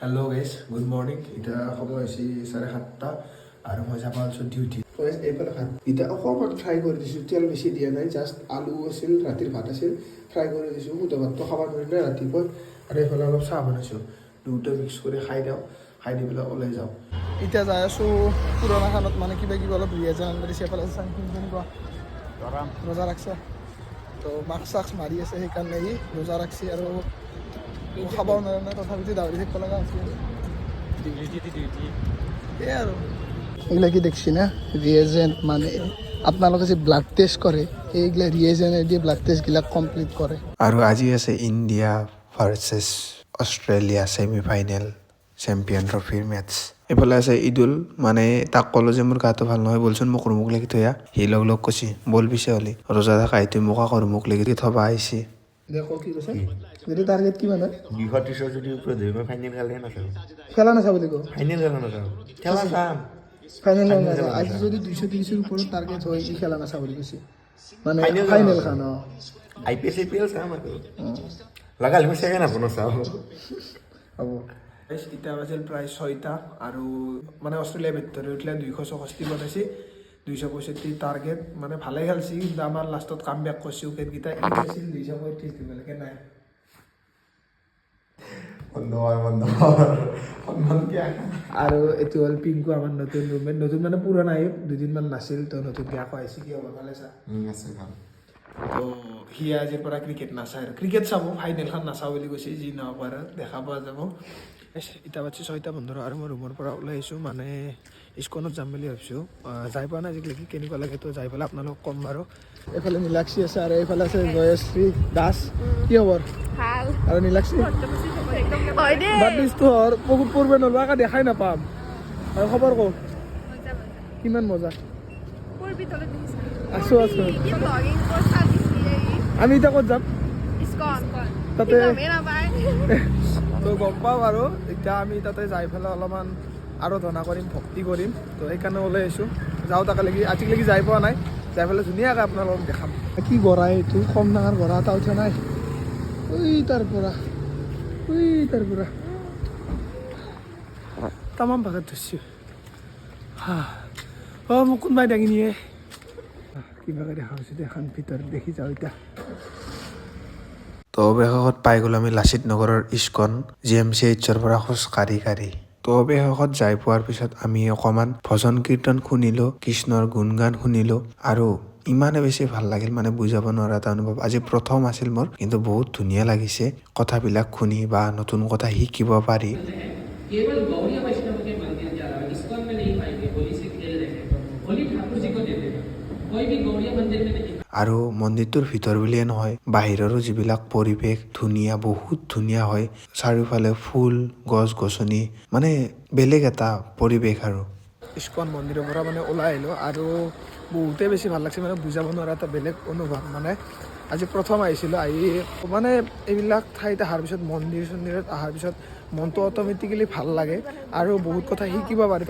hello guys good morning इतना समय হৈছে 7:30 আৰু মই যাব আছো ডিউটি গাইস এইফালে ভাত ইটা অকমান ফ্ৰাই কৰি দিছো তেল বেছি দিয়া নাই জাস্ট আলু আছিল ৰাতিৰ ভাত আছিল ফ্ৰাই কৰি দিছো উটা ভাতটো খাব নোৱাৰি না ৰাতিপুৱা আৰু এইফালে অলপ চাহ বনাইছো দুটা মিক্স কৰি খাই দাও খাই দি পেলাই ওলাই যাও ইটা যাই আছো পুৰণা খানত মানে কিবা কিবা অলপ ৰিয়াজন কৰিছে এইফালে চাংখিন কোৱা ৰোজা ৰাখছে তো মাস্ক মাৰি আছে সেইকাৰণে ৰোজা ৰাখছি আৰু খাব নোৱাৰে না তথাপিতো দাউৰি থাকিব লগা আছে এই আৰু এইগুলা কি দেখছি না রিয়েজেন্ট মানে আপোনালোকে যে ব্লাড টেস্ট করে এইগুলা রিয়েজেন্ট দিয়ে ব্লাড টেস্ট গিলা কমপ্লিট করে আৰু আজি আছে India versus Australia semifinal champion ট্ৰফিৰ মেটছ এইফালে আছে ঈদুল মানে তাক ক'লো যে মোৰ গাটো ভাল নহয় বলচোন মোক ৰুমুক লাগি থৈয়া সি লগ লগ কৈছি বল পিছে হ'লি ৰোজা থকা তুই মোক আকৌ ৰুমুক লাগি থবা আহিছে দেখো কি কৈছে যদি টাৰ্গেট কি মানে 230 যদি উপৰে ধৰি মই ফাইনেল খেলে নাচাওঁ খেলা নাচাব লাগিব ফাইনেল খেলা নাচাওঁ খেলা চাম ফাইনেল নাচাব আজি যদি 230 এর উপরে টার্গেট হয় কি খেলা নাচাব লাগিব মানে ফাইনেল খান IPL চাম আৰু লাগালে মই সেকেন্ড হাফ নাচাওঁ হ'ব ইটা বাজিল প্ৰায় 6টা আৰু মানে অষ্ট্ৰেলিয়া ভিতৰত উঠলে 264 বনাইছে 265 টাৰ্গেট মানে ভালে খেলছি কিন্তু আমাৰ লাষ্টত কাম বেক কৰিছে উইকেট গিটা ইছিল 235 দিবলৈকে নাই আৰু এইটো হ'ল পিংকু আমাৰ নতুন ৰুমমেট নতুন মানে পুৰণা দুদিনমান নাছিল তো নতুনকৈ আকৌ আহিছে কি হ'ব ভালে চা আছে ভাল তো সি আজিৰ পৰা ক্ৰিকেট নাচায় আৰু ক্ৰিকেট চাব ফাইনেলখন নাচাওঁ বুলি কৈছে যি নহওক আৰু দেখা পোৱা যাব ইটা বাজি 6টা বন্ধৰ আৰু মই ৰুমৰ পৰা ওলাই আহিছোঁ মানে ইস্কনত যাম বুলি ভাবিছোঁ যাই পোৱা নাই আজিলৈকে কেনেকুৱা লাগে তো যাই পেলাই আপোনালোকক ক'ম বাৰু এইফালে নীলাক্ষী আছে আৰু এইফালে আছে জয়শ্ৰী দাস কি খবৰ আৰু নীলাক্ষী বহুত পূৰ্বে নলোৱাকে দেখাই নাপাম আৰু খবৰ কওক কিমান মজা আছো আছো আমি এতিয়া ক'ত যাম তাতে তো গম পাওঁ আৰু এতিয়া আমি তাতে যাই পেলাই অলপমান আৰাধনা কৰিম ভক্তি কৰিম তো সেইকাৰণে ওলাই আহিছোঁ যাওঁ তাকে আজিলৈকে যাই পোৱা নাই যাই পেলাই ধুনীয়াকৈ আপোনালোকক দেখাম কি গৰা এইটো কম ডাঙৰ গৰা এটা উঠা নাই তাৰ পৰা তামাম ভাগত ধৰিছোঁ মোক কোনোবাই দাঙি নিয়ে কিবাকে দেখা হৈছে এখন ভিতৰত দেখি যাওঁ এতিয়া তো অৱশেষত পাই গ'লো আমি লাচিত নগৰৰ ইস্কন GMCHৰ পৰা খোজকাঢ়ি তো অৱশেষত যাই পোৱাৰ পিছত আমি অকণমান ভজন কীৰ্তন শুনিলোঁ কৃষ্ণৰ গুণগান শুনিলোঁ আৰু ইমানে বেছি ভাল লাগিল মানে বুজাব নোৱাৰা এটা অনুভৱ আজি প্ৰথম আছিল মোৰ কিন্তু বহুত ধুনীয়া লাগিছে কথাবিলাক শুনি বা নতুন কথা শিকিব পাৰি केवल गौड़िया वैष्णव के मंदिर जा रहा है इस्कॉन में नहीं पाएंगे होली से खेल रहे हैं होली ठाकुर जी को दे देगा कोई भी गौड़िया मंदिर में नहीं আৰু মন্দিৰটোৰ ভিতৰ বুলিয়ে নহয় বাহিৰৰো যিবিলাক পৰিৱেশ ধুনীয়া বহুত ধুনীয়া হয় চাৰিওফালে ফুল গছ গছনি মানে বেলেগ এটা পৰিৱেশ আৰু ইস্কন মন্দিৰৰ পৰা মানে ওলাই আহিলোঁ আৰু বহুতেই বেছি ভাল লাগিছে মানে বুজাব নোৱাৰা এটা বেলেগ অনুভৱ মানে আজি প্ৰথম আহিছিলোঁ আহি মানে এইবিলাক ঠাইত অহাৰ পিছত মন্দিৰত অহাৰ পিছত মনটো অট'মেটিকেলি ভাল লাগে আৰু বহুত কথা শিকিব পাৰি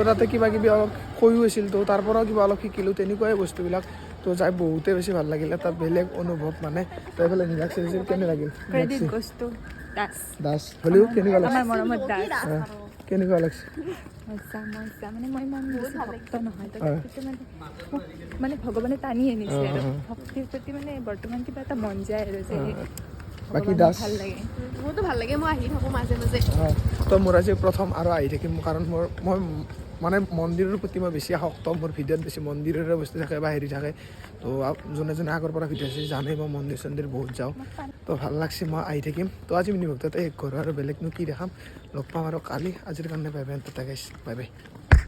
তাতে কিবা কিবি অলপ কৈও আছিল তো তাৰ পৰাও কিবা অলপ শিকিলোঁ তেনেকুৱাই বস্তুবিলাক তো যাই বহুতেই বেছি ভাল লাগিল এটা বেলেগ অনুভৱ মানে তো এইফালে নীলাক্ষী কেনে লাগিল দাস হ'লেও কেনেকুৱা লাগিছে কেনেকুৱা লাগিছে মানে মই ইমান ভক্ত নহয় মানে ভগৱানে টানি আনিছে আৰু ভক্তিৰ প্ৰতি মানে বৰ্তমান কিবা এটা মন যায় আৰু যে বাকী দাস ভাল লাগে মোৰতো ভাল লাগে মই আহি থাকোঁ মাজে মাজে তো মোৰ আজি প্ৰথম আৰু আহি থাকিম কাৰণ মই মানে মন্দিৰৰ প্ৰতি মই বেছি আসক্ত মোৰ ভিডিঅ'ত বেছি মন্দিৰৰে বস্তু থাকে বা হেৰি থাকে তো যোনে আগৰ পৰা ভিডিঅ' আছে জানে মই মন্দিৰ বহুত যাওঁ তো ভাল লাগছে মই আহি থাকিম তো আজি মিনি ভক্ততে শেষ কৰোঁ আৰু বেলেগনো কি দেখাম লগ পাম আৰু কালি আজিৰ কাৰণে বাই বাই